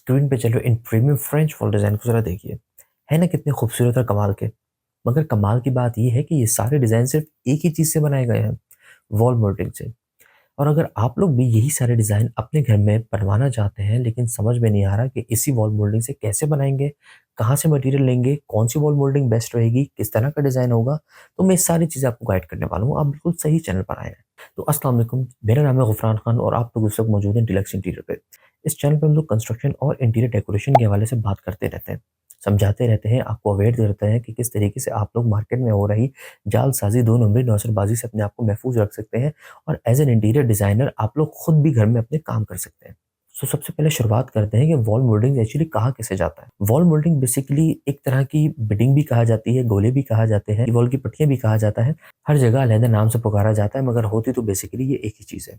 Screen पे चल रहे इन प्रीमियम फ्रेंच वॉल डिज़ाइन को ज़रा देखिए। है ना कितने खूबसूरत और कमाल के। मगर कमाल की बात ये है कि ये सारे डिज़ाइन सिर्फ़ एक ही चीज़ से बनाए गए हैं, वॉल मोल्डिंग से। और अगर आप लोग भी यही सारे डिज़ाइन अपने घर में बनवाना चाहते हैं, लेकिन समझ में नहीं आ रहा कि इसी वॉल मोल्डिंग से कैसे बनाएँगे, कहाँ से मटेरियल लेंगे, कौन-सी वॉल मोल्डिंग बेस्ट रहेगी, किस तरह का डिज़ाइन होगा, तो मैं ये सारी चीज़ें आपको गाइड करने वाला हूँ। आप बिल्कुल सही चैनल पर आए हैं। तो अस्सलाम वालेकुम, मेरा नाम है ग़ुफ़रान खान और आप लोग इस वक़्त मौजूद हैं डीलक्स इंटीरियर पे। इस चैनल पे हम लोग कंस्ट्रक्शन और इंटीरियर डेकोरेशन के हवाले से बात करते रहते हैं, समझाते रहते हैं, आपको अवेयर करते हैं कि किस तरीके से आप लोग मार्केट में हो रही जालसाज़ी, 2 नंबरी, नौसरबाज़ी से अपने आप को महफूज़ रख सकते हैं और एज़ एन इंटीरियर डिज़ाइनर आप लोग खुद भी घर में अपने काम कर सकते हैं। सो सबसे पहले शुरुआत करते हैं कि वॉल मोल्डिंग एक्चुअली कहाँ कैसे जाता है। वॉल मोल्डिंग बेसिकली एक तरह की बिडिंग भी कहा जाती है, गोले भी कहा जाते हैं, वॉल की पट्टियाँ भी कहा जाता है। हर जगह अलग नाम से पुकारा जाता है मगर होती तो बेसिकली ये एक ही चीज़ है।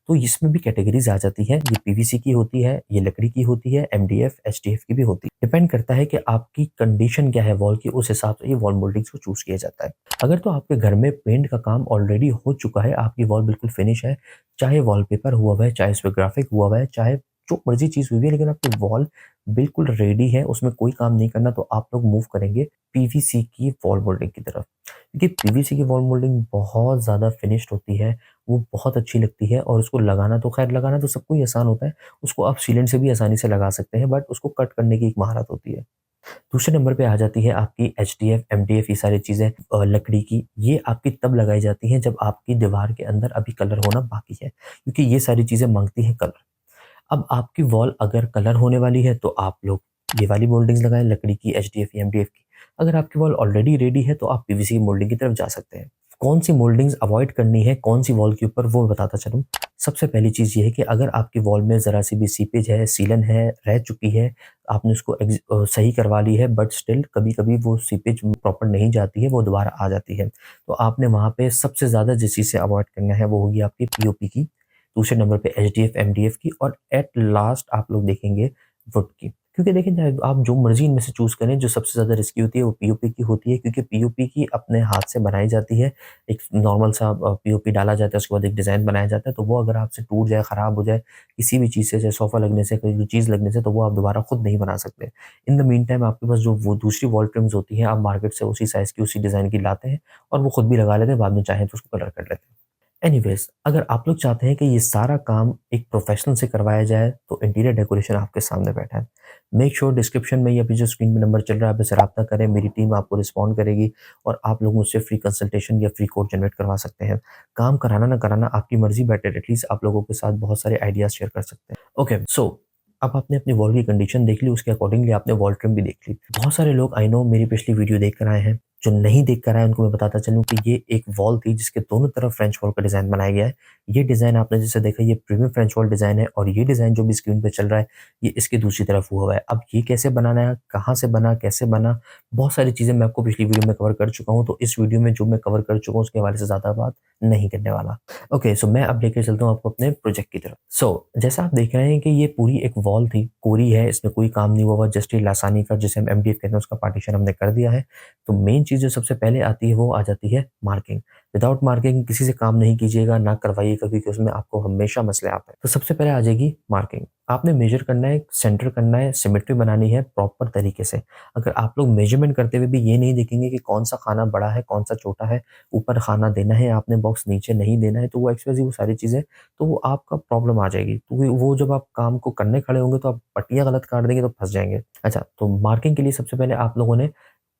तो इसमें भी कैटेगरीज़ आ जाती हैं, ये पीवीसी की होती है, ये लकड़ी की होती है, एमडीएफ, एचडीएफ की भी होती है। डिपेंड करता है कि आपकी कंडीशन क्या है वॉल की, उस हिसाब से ये वॉल मोल्डिंग्स को चूज़ किया जाता है। अगर तो आपके घर में पेंट का काम ऑलरेडी हो चुका है, आपकी वॉल बिल्कुल फिनिश है, चाहे वॉलपेपर हुआ हुआ है, चाहे इसपे ग्राफिक हुआ हुआ है, चाहे जो मर्ज़ी चीज़ हुई है, लेकिन आपकी वॉल बिल्कुल रेडी है, उसमें कोई काम नहीं करना, तो आप लोग मूव करेंगे पीवीसी की वॉल मोल्डिंग की तरफ। क्योंकि पीवीसी की वॉल मोल्डिंग बहुत ज़्यादा फिनिश्ड होती है, वो बहुत अच्छी लगती है और उसको लगाना तो ख़ैर लगाना तो सबको ही आसान होता है, उसको आप सीलेंट से भी आसानी से लगा सकते हैं, बट उसको कट करने की एक महारत होती है। दूसरे नंबर पे आ जाती है आपकी एचडीएफ, एमडीएफ, ये सारी चीज़ें लकड़ी की, ये आपकी तब लगाई जाती हैं जब आपकी दीवार के अंदर अभी कलर होना बाकी है, क्योंकि ये सारी चीज़ें माँगती हैं कलर। अब आपकी वॉल अगर कलर होने वाली है तो आप लोग ये वाली मोल्डिंग्स लगाएँ लकड़ी की, एचडीएफ या एमडीएफ की। अगर आपकी वॉल ऑलरेडी रेडी है तो आप पीवीसी की मोल्डिंग की तरफ जा सकते हैं। कौन-सी मोल्डिंग्स अवॉइड करनी है, कौन-सी वॉल के ऊपर वो बताता चलूँ। सबसे पहली चीज़ ये है कि अगर आपकी वॉल में ज़रा-सी भी सीपेज है, सीलन है, रह चुकी है, आपने उसको सही करवा ली है बट स्टिल कभी-कभी वो सीपेज प्रॉपर नहीं जाती है, वो दोबारा आ जाती है। तो आपने वहाँ पे सबसे ज़्यादा जिस चीज़ से अवॉइड करना है वो होगी आपकी पीओपी की, दूसरे नंबर पे एचडीएफ, एमडीएफ की और एट लास्ट आप लोग देखेंगे वुड की। क्योंकि देखिए चाहे आप जो मर्ज़ी इनमें से चूज़ करें, जो सबसे ज़्यादा रिस्की होती है वो पीओपी की होती है क्योंकि पीओपी की अपने हाथ से बनाई जाती है। एक नॉर्मल सा पीओपी डाला जाता है, उसके बाद एक डिज़ाइन बनाया जाता है, तो वो अगर आपसे टूट जाए, ख़राब हो जाए, किसी भी चीज़ से, चाहे सोफ़ा लगने से, कोई भी चीज़ लगने से, तो वो आप दोबारा खुद नहीं बना सकते। इन द मीन टाइम आपके पास जो वो दूसरी वॉल ट्रिम्स होती हैं, आप मार्केट से उसी साइज़ की, उसी डिज़ाइन की लाते हैं और वो खुद भी लगा लेते हैं, बाद में चाहें तो उसको कलर कर लेते हैं। एनीवेज़, अगर आप लोग चाहते हैं कि ये सारा काम एक प्रोफ़ेशनल से करवाया जाए, तो इंटीरियर डेकोरेशन आपके सामने बैठा है। मेक श्योर डिस्क्रिप्शन में या अभी जो स्क्रीन पे नंबर चल रहा है, आप इससे राब्ता करें, मेरी टीम आपको रिस्पॉन्ड करेगी और आप लोग मुझसे फ्री कंसल्टेशन या फ्री कोड जनरेट करवा सकते हैं। काम कराना ना कराना आपकी मर्ज़ी, बट एटलीस्ट आप लोगों के साथ बहुत सारे आइडियाज़ शेयर कर सकते हैं। ओके, सो अब आपने अपनी वॉल की कंडीशन देख ली, उसके अकॉर्डिंगली आपने वॉल ट्रिम भी देख ली। बहुत सारे लोग आई नो मेरी पिछली वीडियो देख कर आए हैं, जो नहीं देख कर आए उनको मैं बताता चलूँ कि ये एक वॉल थी जिसके दोनों तरफ फ्रेंच वॉल का डिज़ाइन बनाया गया है। ये डिज़ाइन आपने जैसे देखा, ये प्रीमियम फ्रेंच वॉल डिज़ाइन है और ये डिज़ाइन जो भी स्क्रीन पे चल रहा है, ये इसकी दूसरी तरफ हुआ हुआ है। अब ये कैसे बनाना है, कहाँ से बना, कैसे बना, बहुत सारी चीज़ें मैं आपको पिछली वीडियो में कवर कर चुका हूँ, तो इस वीडियो में जो मैं कवर कर चुका हूँ उसके हवाले से ज़्यादा बात नहीं करने वाला। ओके, सो मैं अब लेके चलता हूँ आपको अपने प्रोजेक्ट की तरफ। जैसा आप देख रहे हैं कि ये पूरी एक वॉल थी, कोरी है, इसमें कोई काम नहीं हुआ हुआ, जस्ट ये लासानी का जिसे हम एमडीएफ कहते हैं उसका पार्टीशन हमने कर दिया है। तो मेन चीज़ जो सबसे पहले आती है वो आ जाती है मार्किंग। विदाउट मार्किंग किसी से काम नहीं कीजिएगा, ना करवाइएगा क्योंकि उसमें आपको हमेशा मसले आते हैं। तो सबसे पहले आ जाएगी मार्किंग। आपने मेजर करना है, सेंटर करना है, सिमेट्री बनानी है प्रॉपर तरीके से। अगर आप लोग मेजरमेंट करते हुए भी ये नहीं देखेंगे कि कौन-सा खाना बड़ा है, कौन-सा छोटा है, ऊपर खाना देना है आपने बॉक्स, नीचे नहीं देना है, तो वो एक्स-वाई-ज़ेड वो सारी चीज़ें, तो वो आपका प्रॉब्लम आ जाएगी। तो वो जब आप काम को करने खड़े होंगे तो आप पट्टियाँ गलत काट देंगे तो फँस जाएँगे। अच्छा, तो मार्किंग के लिए सबसे पहले आप लोगों ने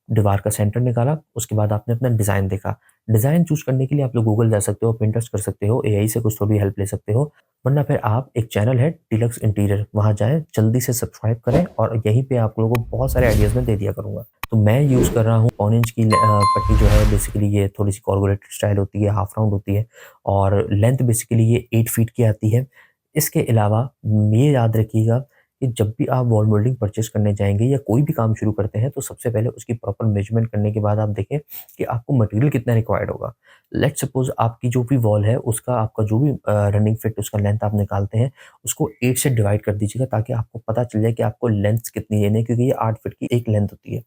दीवार का सेंटर निकाला, उसके बाद आपने अपना डिज़ाइन देखा। डिज़ाइन चूज़ करने के लिए आप लोग गूगल जा सकते हो, पिंटरेस्ट कर सकते हो, एआई से कुछ थोड़ी हेल्प ले सकते हो, वरना फिर आप एक चैनल है डीलक्स इंटीरियर, वहाँ जाएँ, जल्दी से सब्सक्राइब करें और यहीं पे आप लोगों को बहुत सारे आइडियाज़ मैं दे दिया करूँगा। तो मैं यूज़ कर रहा हूँ पौने इंच की पट्टी जो है, बेसिकली ये थोड़ी-सी कोर्गुलेटेड स्टाइल होती है, हाफ राउंड होती है और लेंथ बेसिकली ये 8 फीट की आती है। इसके अलावा ये याद रखिएगा कि जब भी आप वॉल मोल्डिंग परचेज़ करने जाएँगे या कोई भी काम शुरू करते हैं, तो सबसे पहले उसकी प्रॉपर मेज़रमेंट करने के बाद आप देखें कि आपको मटेरियल कितना रिक्वायर्ड होगा। लेट्स सपोज़ आपकी जो भी वॉल है, उसका आपका जो भी रनिंग फिट उसका लेंथ आप निकालते हैं, उसको 8 से डिवाइड कर दीजिएगा ताकि आपको पता चल जाए कि आपको लेंथ कितनी लेनी है, क्योंकि ये 8 फीट की एक लेंथ होती है।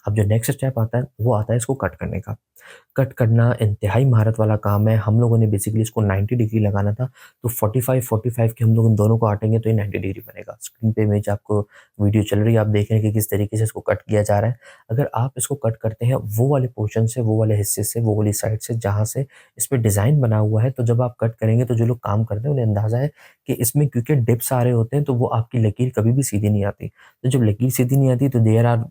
अब जो नेक्स्ट स्टेप आता है, वो आता है इसको कट करने का। कट करना इंतहाई महारत वाला काम है। हम लोगों ने बेसिकली इसको 90 डिग्री लगाना था, तो 45-45 के हम लोग इन दोनों को काटेंगे तो ये 90 डिग्री बनेगा। स्क्रीन पे इमेज आपको वीडियो चल रही है, आप देख रहे हैं कि किस तरीके से इसको कट किया जा रहा है। अगर आप इसको कट करते हैं वो वाले पोर्शन से, वो वाले हिस्से से, वो वाली साइड से जहाँ से इस पे डिज़ाइन बना हुआ है, तो जब आप कट करेंगे तो जो लोग काम करते हैं उन्हें अंदाज़ा है कि इसमें क्योंकि डिप्स आ रहे होते हैं, तो वो आपकी लकीर कभी भी सीधी नहीं आती। तो जब लकीर सीधी नहीं आती तो देयर आर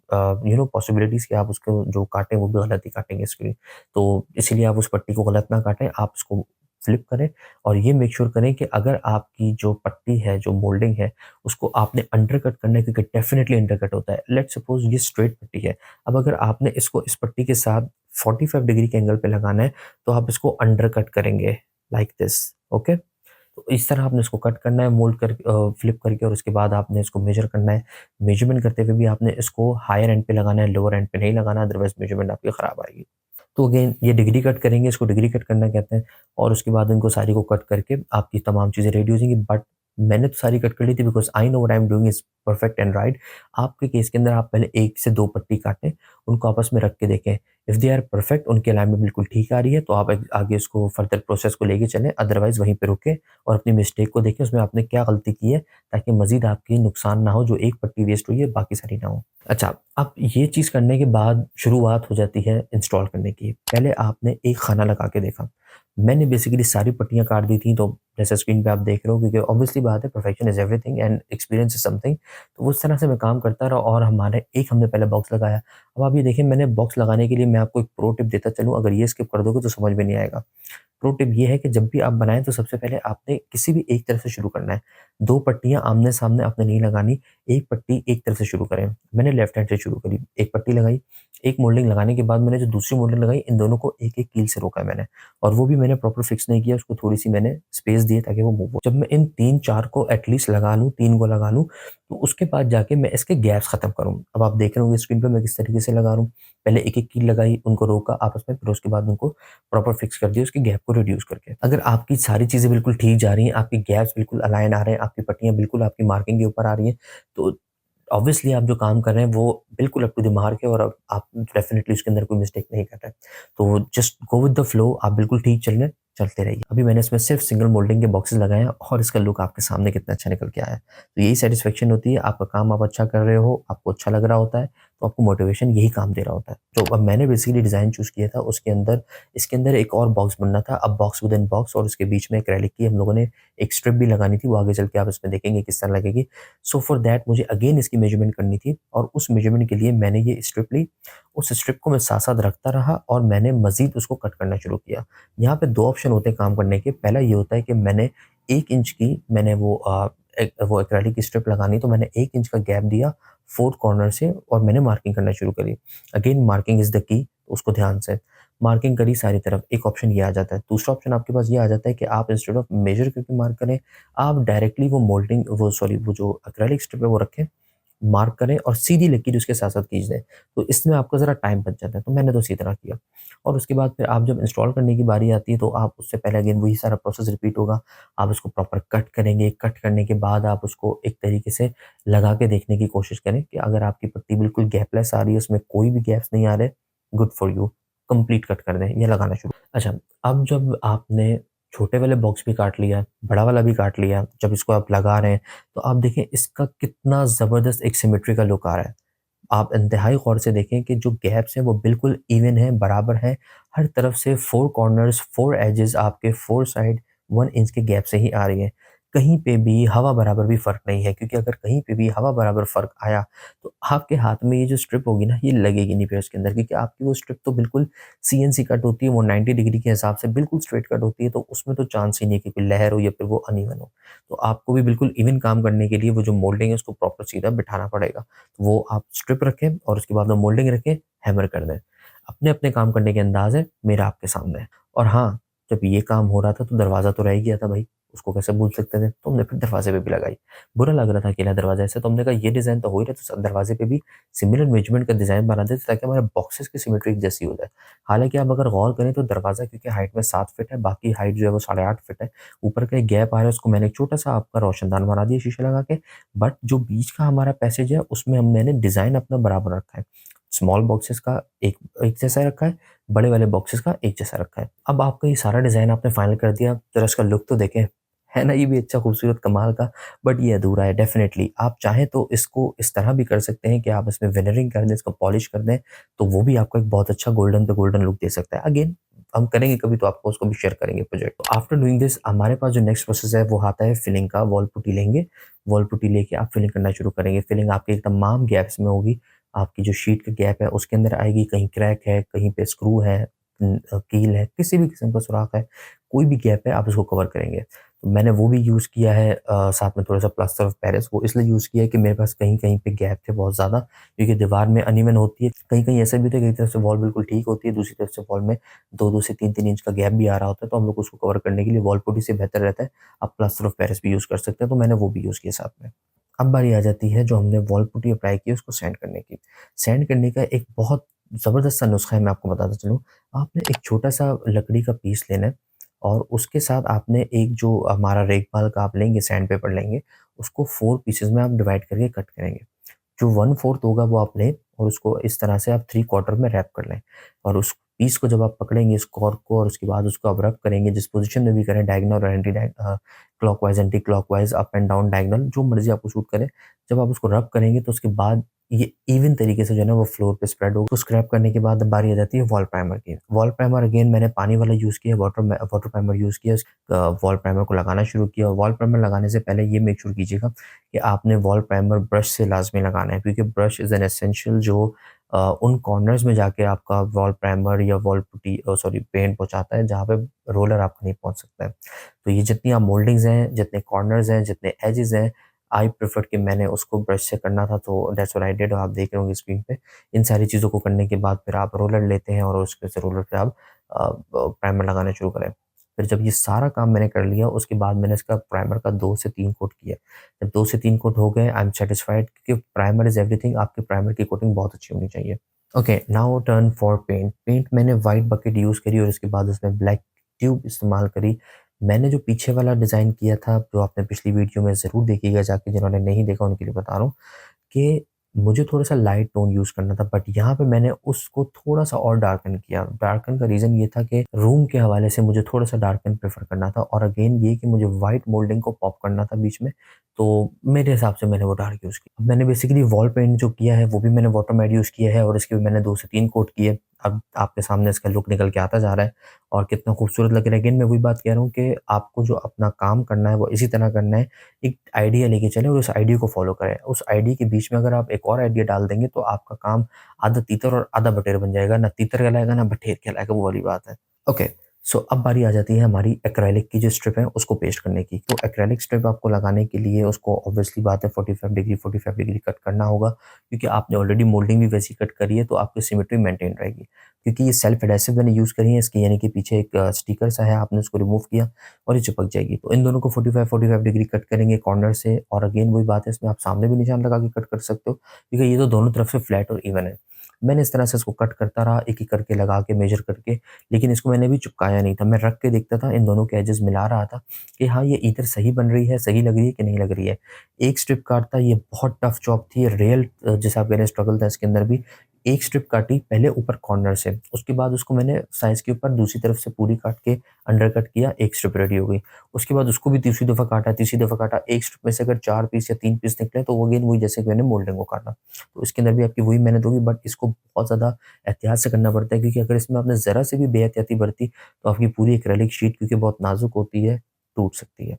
पॉसिबिलिटीज़ कि आप उसको जो काटें वो भी गलत ही काटेंगे स्क्रीन। तो इसीलिए आप उस पट्टी को गलत ना काटें, आप उसको फ्लिप करें और ये मेक श्योर करें कि अगर आपकी जो पट्टी है, जो मोल्डिंग है, उसको आपने अंडरकट करना है क्योंकि डेफ़िनिटली अंडरकट होता है। लेट्स सपोज़ ये स्ट्रेट पट्टी है, अब अगर आपने इसको इस पट्टी के साथ 45 डिग्री के एंगल पे लगाना है, तो आप इसको अंडरकट करेंगे लाइक दिस, ओके? तो इस तरह आपने इसको कट करना है मोल्ड कर फ्लिप करके और उसके बाद आपने इसको मेज़र करना है। मेज़रमेंट करते हुए भी आपने इसको हायर एंड पे लगाना है, लोअर एंड पे नहीं लगाना, अदरवाइज़ मेज़रमेंट आपकी खराब आएगी। तो अगेन ये डिग्री कट करेंगे, इसको डिग्री कट करना कहते हैं और उसके बाद इनको सारी को कट करके आपकी तमाम चीज़ें रेडी हो जाएँगी। बट मैंने तो सारी कट कर ली थी because I know what I am doing is perfect and right. आपके केस के अंदर आप पहले 1 से 2 पट्टी काटें, उनको आपस में रख के देखें। इफ दे आर परफेक्ट, उनकी अलाइनमेंट बिल्कुल ठीक आ रही है, तो आप आगे इसको फर्दर प्रोसेस को लेके चलें, अदरवाइज़ वहीं पे रुकें और अपनी मिस्टेक को देखें, उसमें आपने क्या गलती की है, ताकि मज़ीद आपकी नुकसान ना हो, जो एक पट्टी वेस्ट हुई है, बाकी सारी ना हो। अच्छा, अब ये चीज़ करने के बाद शुरुआत हो जाती है इंस्टॉल करने की। पहले आपने एक खाना लगा के देखा। मैंने बेसिकली सारी पट्टियाँ काट दी थी, तो जैसे स्क्रीन पे आप देख रहे हो क्योंकि ऑब्वियसली बात है perfection is everything and experience is something. तो उस तरह से मैं काम करता रहा और हमारे एक हमने पहले बॉक्स लगाया। अब आप ये देखिए मैंने बॉक्स लगाने के लिए मैं आपको एक प्रो टिप देता चलूँ, अगर ये स्किप कर दोगे तो समझ में नहीं आएगा। प्रो टिप ये है कि जब भी आप बनाएँ तो सबसे पहले आपने किसी भी एक तरफ से शुरू करना है। 2 पट्टियाँ आमने-सामने आपने नहीं लगानी, एक पट्टी एक तरफ से शुरू करें। मैंने लेफ्ट हैंड से शुरू करी, एक पट्टी लगाई, एक मोल्डिंग लगाने के बाद मैंने जो दूसरी मोल्डिंग लगाई, इन दोनों को एक-एक कील से रोका मैंने और वो भी मैंने प्रॉपर फिक्स नहीं किया, उसको थोड़ी-सी मैंने स्पेस दी है ताकि वो मूव हो। जब मैं इन 3-4 को एटलीस्ट लगा लूँ, 3 को लगा लूँ, तो उसके बाद जाके मैं इसके गैप्स खत्म करूँ। अब आप देख रहे होंगे स्क्रीन पे मैं किस तरीके से लगा रहा हूँ। पहले एक-एक कील लगाई, उनको रोका आपस में, फिर उसके बाद उनको प्रॉपर फिक्स कर दिया उसके गैप को रिड्यूस करके। अगर आपकी सारी चीज़ें बिल्कुल ठीक जा रही हैं, आपके गैप्स बिल्कुल अलाइन आ रहे हैं, आपकी पट्टियाँ बिल्कुल आपकी मार्किंग के ऊपर आ रही हैं, तो ऑब्वियसली आप जो काम कर रहे हैं वो बिल्कुल अप टू द मार्क है और अब आप डेफिनिटली उसके अंदर कोई मिस्टेक नहीं कर रहे। तो just go with the flow, आप बिल्कुल ठीक चल रहे हैं, चलते रहिए। अभी मैंने इसमें सिर्फ सिंगल मोल्डिंग के बॉक्सेस लगाए हैं और इसका लुक आपके सामने कितना अच्छा निकल के आया है। तो यही सैटिस्फैक्शन होती है, आपका काम आप अच्छा कर रहे हो, आपको अच्छा लग रहा होता है, तो आपको मोटिवेशन यही काम दे रहा होता है। तो अब मैंने बेसिकली डिज़ाइन चूज़ किया था, उसके अंदर इसके अंदर एक और बॉक्स बनना था, अब बॉक्स विद इन बॉक्स और उसके बीच में एक्रेलिक की हम लोगों ने एक स्ट्रिप भी लगानी थी, वो आगे चल के आप इसमें देखेंगे किस तरह लगेगी। सो फॉर दैट मुझे अगेन इसकी मेज़रमेंट करनी थी और उस मेज़रमेंट के लिए मैंने ये स्ट्रिप ली। उस स्ट्रिप को मैं साथ-साथ रखता रहा और मैंने मज़ीद उसको कट करना शुरू किया। यहाँ पे 2 ऑप्शन होते हैं काम करने के। पहला ये होता है कि मैंने 1 इंच की मैंने वो एक्रेलिक की स्ट्रिप लगानी, तो मैंने 1 इंच का गैप दिया 4th कॉर्नर से और मैंने मार्किंग करना शुरू करी। Again marking is the key, उसको ध्यान से मार्किंग करी सारी तरफ। एक ऑप्शन ये आ जाता है। दूसरा ऑप्शन आपके पास ये आ जाता है कि आप इंस्टेड ऑफ मेज़र करके मार्क करें, आप डायरेक्टली वो जो एक्रेलिक स्ट्रिप है वो रखें, मार्क करें और सीधी लकीर उसके साथ-साथ खींच दें। तो इसमें आपका ज़रा टाइम बच जाता है, तो मैंने तो इसी तरह किया। और उसके बाद फिर आप जब इंस्टॉल करने की बारी आती है, तो आप उससे पहले अगेन वही सारा प्रोसेस रिपीट होगा। आप उसको प्रॉपर कट करेंगे, कट करने के बाद आप उसको एक तरीके से लगा के देखने की कोशिश करें कि अगर आपकी पट्टी बिल्कुल गैपलेस आ रही है, उसमें कोई भी गैप्स नहीं आ रहे, good for you, complete cut कर दें या लगाना शुरू। अच्छा, अब जब आपने छोटे वाले बॉक्स भी काट लिया, बड़ा वाला भी काट लिया, जब इसको आप लगा रहे हैं, तो आप देखें इसका कितना ज़बरदस्त एक सिमेट्री का लुक आ रहा है। आप इंतहाई गौर से देखें कि जो गैप्स हैं वो बिल्कुल इवन हैं, बराबर हैं। हर तरफ से 4 कॉर्नर्स, 4 एजेस आपके 4 साइड 1 इंच के गैप से ही आ रही हैं। कहीं पे भी हवा बराबर भी फ़र्क नहीं है क्योंकि अगर कहीं पे भी हवा बराबर फ़र्क आया, तो आपके हाथ में ये जो स्ट्रिप होगी ना, ये लगेगी नहीं फिर उसके अंदर क्योंकि आपकी वो स्ट्रिप तो बिल्कुल सीएनसी कट होती है, वो 90 डिग्री के हिसाब से बिल्कुल स्ट्रेट कट होती है, तो उसमें तो चांस ही नहीं है कि कोई लहर हो या फिर वो अनइवन हो। तो आपको भी बिल्कुल इवन काम करने के लिए वो जो मोल्डिंग है उसको प्रॉपर सीधा बिठाना पड़ेगा। वो आप स्ट्रिप रखें और उसके बाद वो मोल्डिंग रखें, हैमर कर दें। अपने-अपने काम करने के अंदाज़ है, मेरा आपके सामने है। और हाँ, जब ये काम हो रहा था तो दरवाज़ा तो रह ही गया था भाई, उसको कैसे भूल सकते थे? तो हमने फिर दरवाज़े पे भी लगाई। बुरा लग रहा था अकेला दरवाज़ा ऐसे तो हमने कहा ये डिज़ाइन तो हो ही रहा है तो दरवाज़े पे भी सिमिलर मेजरमेंट का डिज़ाइन बना देते ताकि हमारे बॉक्सेस की सिमेट्री एक जैसी हो जाए। हालाँकि आप अगर गौर करें तो दरवाज़ा क्योंकि हाइट में 7 फीट है, बाकी हाइट जो है वो 8.5 फीट है। ऊपर का एक गैप आ रहा है उसको मैंने एक छोटा-सा आपका रोशनदान बना दिया शीशे लगा के, बट जो बीच का हमारा पैसेज है उसमें मैंने डिज़ाइन अपना बराबर रखा है। स्मॉल बॉक्सेस का एक एक जैसा रखा है, बड़े वाले बॉक्सेस का एक जैसा रखा है। अब आपका ये सारा डिज़ाइन आपने फाइनल कर दिया, ज़रा इसका लुक तो देखें, है ना? ये भी अच्छा खूबसूरत कमाल का, बट ये अधूरा है डेफ़िनेटली। आप चाहें तो इसको इस तरह भी कर सकते हैं कि आप इसमें विनरिंग कर दें, इसको पॉलिश कर दें, तो वो भी आपको एक बहुत अच्छा गोल्डन पे गोल्डन लुक दे सकता है। अगेन हम करेंगे कभी तो आपको उसको भी शेयर करेंगे प्रोजेक्ट। तो आफ्टर डूइंग दिस हमारे पास जो नेक्स्ट प्रोसेस है वो आता है फिलिंग का। वॉल पुट्टी लेंगे, वॉल पुट्टी लेके आप फिलिंग करना शुरू करेंगे। फिलिंग आपके तमाम गैप्स में होगी, आपकी जो शीट का गैप है उसके अंदर आएगी, कहीं क्रैक है, कहीं पे स्क्रू है, कील है, किसी भी किस्म का सुराख है, कोई भी गैप है आप उसको कवर करेंगे। तो मैंने वो भी यूज़ किया है, साथ में थोड़ा-सा प्लास्टर ऑफ पेरिस, वो इसलिए यूज़ किया है कि मेरे पास कहीं-कहीं पे गैप थे बहुत ज़्यादा, क्योंकि दीवार में अनइवन होती है। कहीं-कहीं ऐसा भी होता है कि एक तरफ से वॉल बिल्कुल ठीक होती है, दूसरी तरफ से वॉल में 2-2 से 3-3 इंच का गैप भी आ रहा होता है, तो हम लोग उसको कवर करने के लिए वॉल पुट्टी से बेहतर रहता है, आप प्लास्टर ऑफ पेरिस भी यूज़ कर सकते हैं, तो मैंने वो भी यूज़ किया साथ में। अब बारी आ जाती है जो हमने वॉल पुट्टी अप्लाई की है उसको सैंड करने की। सैंड करने का एक बहुत ज़बरदस्त सा नुस्खा है, मैं आपको बताता चलूँ। आपने एक छोटा-सा लकड़ी का पीस लेना है और उसके साथ आपने एक जो हमारा रेगमाल का आप लेंगे, सैंड पेपर लेंगे, उसको 4 पीसेज़ में आप डिवाइड करके कट करेंगे। जो 1/4 होगा वो आप लें और उसको इस तरह से आप 3 क्वार्टर में रैप कर लें और उस पीस को जब आप पकड़ेंगे इस कॉर्क को और उसके बाद उसको आप रब करेंगे, जिस पोज़ीशन में भी करें, डायगोनल और clockwise, anti clockwise, up and down, diagonal, जो मर्ज़ी आपको सूट करे। जब आप उसको रब करेंगे तो उसके बाद ये इवन तरीके से जो है ना वो फ्लोर पे स्प्रेड होगा। तो स्क्रैप करने के बाद अब बारी आ जाती है वॉल प्राइमर की। वॉल प्राइमर अगेन मैंने पानी वाला यूज़ किया, वाटर प्राइमर यूज़ किया। वॉल प्राइमर को लगाना शुरू किया और वॉल प्राइमर लगाने से पहले ये मेक श्योर कीजिएगा कि आपने वॉल प्राइमर ब्रश से लाज़मी लगाना है, क्योंकि ब्रश इज़ एन एसेंशियल जो उन कॉर्नर्स में जाके आपका वॉल प्राइमर या वॉल पुट्टी सॉरी पेंट पहुँचाता है, जहाँ पे रोलर आपका नहीं पहुँच सकता है। तो ये जितनी आप मोल्डिंग्स हैं, जितने कॉर्नर्स हैं, जितने एजेस हैं, आई प्रेफर्ड कि मैंने उसको ब्रश से करना था, तो दैट्स व्हाट आई डिड, आप देख रहे होंगे स्क्रीन पे। इन सारी चीज़ों को करने के बाद फिर आप रोलर लेते हैं और उसके से रोलर पे आप प्राइमर लगाना शुरू करें। फिर जब ये सारा काम मैंने कर लिया, उसके बाद मैंने इसका प्राइमर का 2 से 3 कोट किया। जब 2 से 3 कोट हो गए, आई एम सैटिस्फाइड, क्योंकि प्राइमर इज़ एवरीथिंग, आपके प्राइमर की कोटिंग बहुत अच्छी होनी चाहिए। Okay, now turn for paint. Paint मैंने व्हाइट बकेट यूज़ करी और उसके बाद उसमें ब्लैक ट्यूब इस्तेमाल करी। मैंने जो पीछे वाला डिज़ाइन किया था, जो आपने पिछली वीडियो में ज़रूर देखिएगा जाके, जिन्होंने नहीं देखा उनके लिए बता रहा हूँ कि मुझे थोड़ा-सा लाइट टोन यूज़ करना था, बट यहाँ पे मैंने उसको थोड़ा-सा और डार्कन किया। डार्कन का रीज़न ये था कि रूम के हवाले से मुझे थोड़ा-सा डार्कन प्रेफ़र करना था और अगेन ये कि मुझे व्हाइट मोल्डिंग को पॉप करना था बीच में, तो मेरे हिसाब से मैंने वो डार्क यूज़ किया। मैंने बेसिकली वॉल पेंट जो किया है, वो भी मैंने वाटर मैट यूज़ किया है और इसके भी मैंने 2 से 3 कोट किए। अब आपके सामने इसका लुक निकल के आता जा रहा है और कितना खूबसूरत लग रहा है। अगेन मैं वही बात कह रहा हूँ कि आपको जो अपना काम करना है, वो इसी तरह करना है। एक आइडिया लेके चलें और उस आइडिया को फ़ॉलो करें। उस आइडिया के बीच में अगर आप एक और आइडिया डाल देंगे तो आपका काम आधा तीतर और आधा बटेर बन जाएगा। ना तीतर कहलाएगा, ना बटेर कहलाएगा, वो वाली बात है। ओके, सो अब बारी आ जाती है हमारी एक्रेलिक की जो स्ट्रिप है उसको पेस्ट करने की। तो एक्रेलिक स्ट्रिप आपको लगाने के लिए उसको ऑब्वियसली बात है 45 डिग्री कट करना होगा, क्योंकि आपने ऑलरेडी मोल्डिंग भी वैसी कट करी है, तो आपकी सिमेट्री मेंटेन रहेगी। क्योंकि ये सेल्फ एडहेसिव मैंने यूज़ करी है इसकी, यानी कि पीछे एक स्टिकर सा है, आपने उसको रिमूव किया और ये चिपक जाएगी। तो इन दोनों को 45 डिग्री कट करेंगे कॉर्नर से और अगेन वही बात है, इसमें आप सामने भी निशान लगा के कट कर सकते हो, क्योंकि ये तो दोनों तरफ से फ्लैट और इवन है। मैंने इस तरह से इसको कट करता रहा, एक-एक करके लगा के मेज़र करके, लेकिन इसको मैंने अभी चिपकाया नहीं था। मैं रख के देखता था, इन दोनों के एजेस मिला रहा था कि हाँ, ये ईदर सही बन रही है, सही लग रही है कि नहीं लग रही है। एक स्ट्रिप काटता, ये बहुत टफ जॉब थी, रियल जिसे आप कह रहे हैं स्ट्रगल था इसके अंदर भी। एक स्ट्रिप काटी पहले ऊपर कॉर्नर से, उसके बाद उसको मैंने साइज़ के ऊपर दूसरी तरफ से पूरी काट के अंडर कट किया, एक स्ट्रिप रेडी हो गई। उसके बाद उसको भी तीसरी दफ़ा काटा, तीसरी दफ़ा काटा, एक स्ट्रिप में से अगर 4 पीस या 3 पीस निकले तो वो अगेन वही जैसे कि मैंने मोल्डिंग को काटा। तो इसके अंदर भी आपकी वही मेहनत होगी, बट इसको बहुत ज़्यादा एहतियात से करना पड़ता है, क्योंकि अगर इसमें आपने ज़रा से भी बेएहतियाती बरती तो आपकी पूरी एक्रेलिक शीट, क्योंकि बहुत नाज़ुक होती है, टूट सकती है,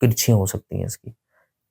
तिरछियाँ हो सकती हैं इसकी,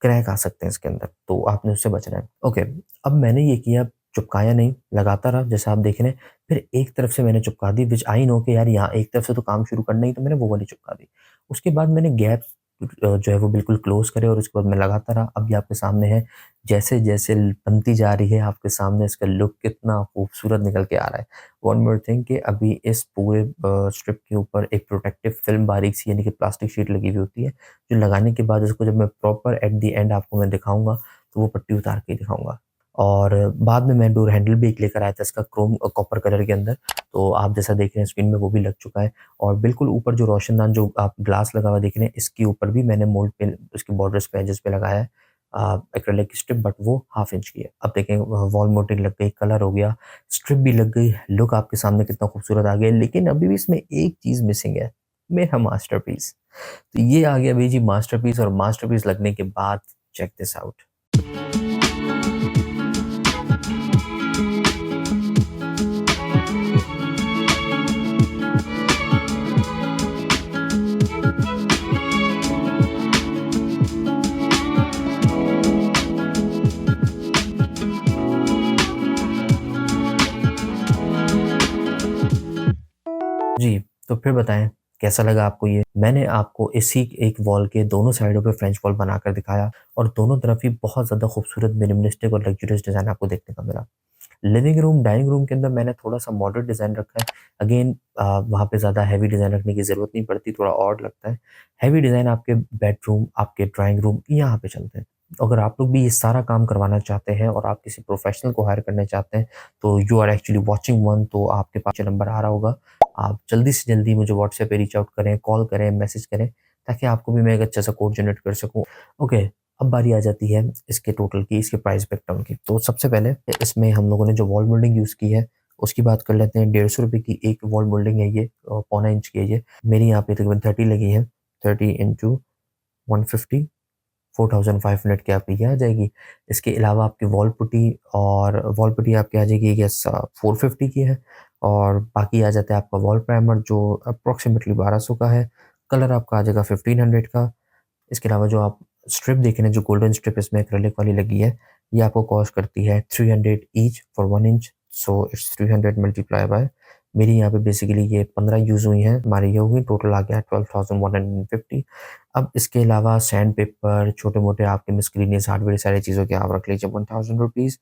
क्रैक आ सकते हैं इसके अंदर, तो आपने उससे बचना है। ओके, अब मैंने ये किया, चिपकाया नहीं, लगाता रहा जैसा आप देख रहे हैं, फिर एक तरफ से मैंने चिपका दी, व्हिच आई नो कि यार यहाँ एक तरफ से तो काम शुरू करना ही, तो मैंने वो वाली चिपका दी। उसके बाद मैंने गैप जो है वो बिल्कुल क्लोज़ करे और उसके बाद मैं लगाता रहा। अब ये आपके सामने है, जैसे-जैसे बनती जा रही है आपके सामने, इसका लुक कितना खूबसूरत निकल के आ रहा है। वन मोर थिंग कि अभी इस पूरे स्ट्रिप के ऊपर एक प्रोटेक्टिव फ़िल्म बारीक सी, यानी कि प्लास्टिक शीट लगी हुई होती है, जो लगाने के बाद इसको जब मैं प्रॉपर एट द एंड आपको मैं दिखाऊँगा, तो वो पट्टी उतार के दिखाऊँगा। और बाद में मैं डोर हैंडल भी एक लेकर आया था इसका क्रोम कॉपर कलर के अंदर, तो आप जैसा देख रहे हैं स्क्रीन में वो भी लग चुका है। और बिल्कुल ऊपर जो रोशनदान जो आप ग्लास लगा हुआ देख रहे हैं, इसके ऊपर भी मैंने मोल्ड पे इसके बॉर्डर्स पे एजेस पे लगाया है। एक्रेलिक स्ट्रिप, बट वो हाफ इंच की है। अब देखें वॉल माउंटिंग लग गई, कलर हो गया, स्ट्रिप भी लग गई, लुक आपके सामने कितना खूबसूरत आ गया। लेकिन अभी भी इसमें एक चीज़ मिसिंग है, मेरा मास्टरपीस। तो ये आ गया भाई जी मास्टरपीस, और मास्टरपीस लगने के बाद चेक दिस आउट। जी, तो फिर बताएँ कैसा लगा आपको ये? मैंने आपको इसी एक वॉल के दोनों साइडों पे फ्रेंच वॉल बनाकर दिखाया, और दोनों तरफ ही बहुत ज़्यादा खूबसूरत मिनिमलिस्टिक और लग्ज़रियस डिज़ाइन आपको देखने को मिला। लिविंग रूम, डाइनिंग रूम के अंदर मैंने थोड़ा-सा मॉडर्न डिज़ाइन रखा है। अगेन वहाँ पे ज़्यादा हेवी डिज़ाइन रखने की ज़रूरत नहीं पड़ती, थोड़ा ऑड लगता है। हेवी डिज़ाइन आपके बेडरूम, आपके ड्राइंग रूम यहाँ पे चलते हैं। अगर आप लोग भी ये सारा काम करवाना चाहते हैं और आप किसी प्रोफ़ेशनल को हायर करना चाहते हैं, तो you are actually watching one, तो आपके पास जो नंबर आ रहा होगा, आप जल्दी से जल्दी मुझे व्हाट्सएप पे रीच आउट करें, कॉल करें, मैसेज करें, ताकि आपको भी मैं एक अच्छा-सा कोड जनरेट कर सकूँ। ओके, अब बारी आ जाती है इसके टोटल की, इसके प्राइस ब्रेकडाउन की। तो सबसे पहले इसमें हम लोगों ने जो वॉल मोल्डिंग यूज़ की है, उसकी बात कर लेते हैं। ₹150 की एक वॉल मोल्डिंग है ये, पौना इंच की है ये। मेरी यहाँ पे तकरीबन 30 लगी है। 30 इंटू 150, 4500 की आपकी ये आ जाएगी। इसके अलावा आपकी वॉल पुट्टी आपकी आ जाएगी, यस, 450 की है। और बाकी आ जाता है आपका वॉल प्राइमर, जो अप्रॉक्सिमेटली 1200 का है। कलर आपका आ जाएगा 1500 का। इसके अलावा जो आप स्ट्रिप देख रहे हैं, जो गोल्डन स्ट्रिप इसमें एक्रिलिक वाली लगी है, ये आपको कॉस्ट करती है 300 each for 1 inch, so it's 300 multiply by, मेरी यहाँ पे बेसिकली ये 15 यूज़ हुई हैं, हमारी ये हो गई, टोटल आ गया 12,150। अब इसके अलावा सैंड पेपर, छोटे-मोटे आपके मिसcellaneous हार्डवेयर, सारी चीज़ों के आप रख लीजिए ₹1000।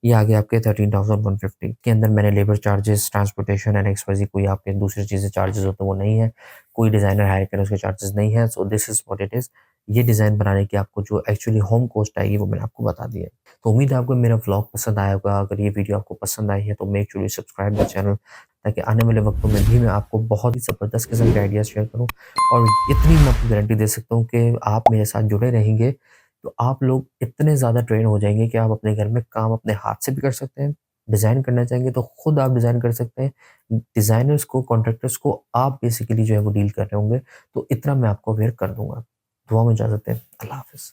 ये आ गए आपके 13,150 के अंदर। मैंने लेबर चार्जेस, ट्रांसपोर्टेशन एंड एक्सवाइज़ेड कोई आपके दूसरी चीज़ें चार्जेस होते हैं वो नहीं है। कोई डिज़ाइनर हायर करें उसके चार्जेस नहीं है। So this is what it is. ये डिज़ाइन बनाने की आपको जो एक्चुअली होम कॉस्ट आएगी वो मैंने आपको बता दी है। तो उम्मीद है आपको मेरा व्लॉग पसंद आया होगा। अगर ये वीडियो आपको पसंद आई है तो make sure you subscribe the channel, ताकि आने वाले वक्तों में भी मैं आपको बहुत ही ज़बरदस्त किस्म के आइडियाज़ शेयर करूँ। और इतनी मैं आपको गारंटी दे सकता हूँ कि आप मेरे साथ जुड़े रहेंगे तो आप लोग इतने ज़्यादा ट्रेन हो जाएँगे कि आप अपने घर में काम अपने हाथ से भी कर सकते हैं। डिज़ाइन करना चाहेंगे तो खुद आप डिज़ाइन कर सकते हैं। डिज़ाइनर्स को, कॉन्ट्रैक्टर्स को आप बेसिकली जो है वो डील कर रहे होंगे। तो इतना मैं आपको अवेयर कर दूँगा। दुआ में इजाज़त दें। अल्लाह हाफ़िज़।